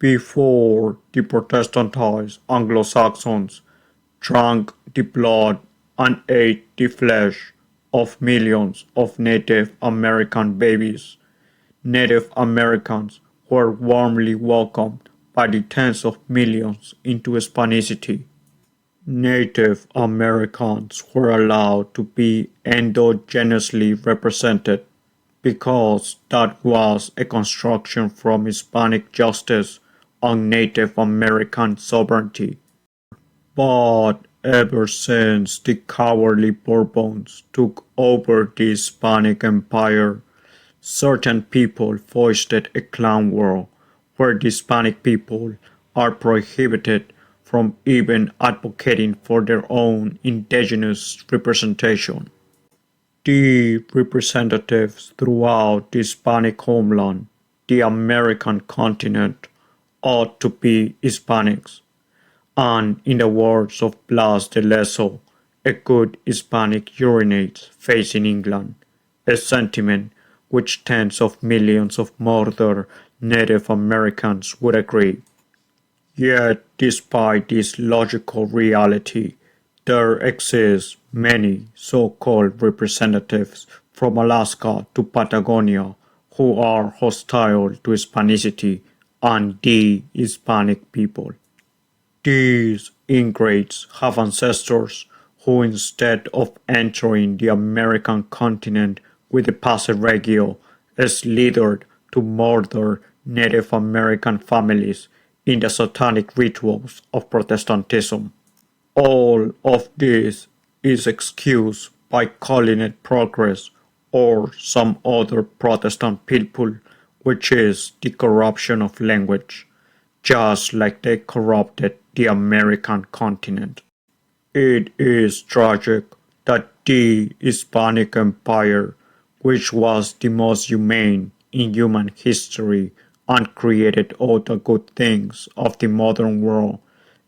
Before the Protestantized Anglo-Saxons drank the blood and ate the flesh of millions of Native American babies, Native Americans were warmly welcomed by the tens of millions into Hispanicity. Native Americans were allowed to be endogenously represented because that was a construction from Hispanic justice on Native American sovereignty. But ever since the cowardly Bourbons took over the Hispanic Empire, certain people foisted a clan war where the Hispanic people are prohibited from even advocating for their own indigenous representation. The representatives throughout the Hispanic homeland, the American continent, ought to be Hispanics, and in the words of Blas de Leso, a good Hispanic urinates facing England, a sentiment which tens of millions of murdered Native Americans would agree. Yet, despite this logical reality, there exist many so-called representatives from Alaska to Patagonia who are hostile to Hispanicity and the Hispanic people. These ingrates have ancestors who, instead of entering the American continent with the Passe Regio, slithered to murder Native American families in the satanic rituals of Protestantism. All of this is excused by calling it progress or some other Protestant people, which is the corruption of language, just like they corrupted the American continent. It is tragic that the Hispanic Empire, which was the most humane in human history and created all the good things of the modern world,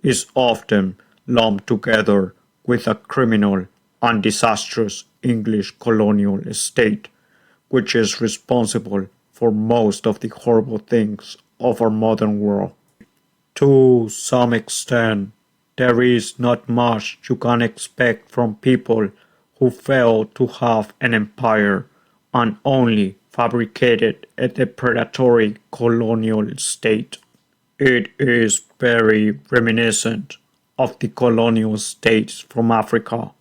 is often lumped together with a criminal and disastrous English colonial state, which is responsible for most of the horrible things of our modern world. To some extent, there is not much you can expect from people who fail to have an empire and only fabricated a depredatory colonial state. It is very reminiscent of the colonial states from Africa,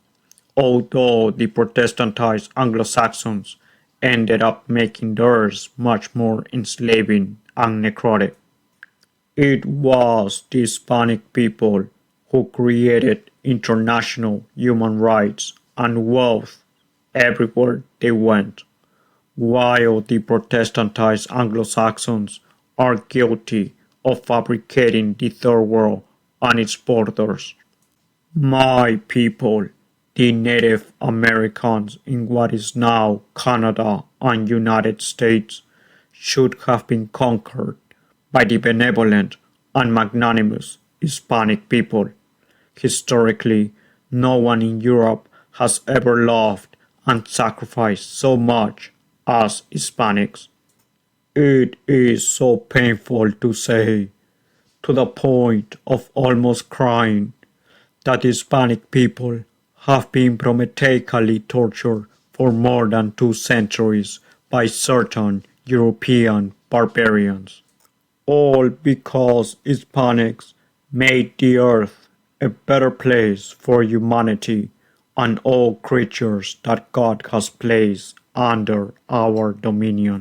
although the Protestantized Anglo-Saxons ended up making theirs much more enslaving and necrotic. It was the Hispanic people who created international human rights and wealth everywhere they went, while the Protestantized Anglo-Saxons are guilty of fabricating the Third World and its borders. My people, the Native Americans in what is now Canada and United States, should have been conquered by the benevolent and magnanimous Hispanic people. Historically, no one in Europe has ever loved and sacrificed so much as Hispanics. It is so painful to say, to the point of almost crying, that Hispanic people have been prometheically tortured for more than 2 centuries by certain European barbarians. All because Hispanics made the earth a better place for humanity and all creatures that God has placed under our dominion.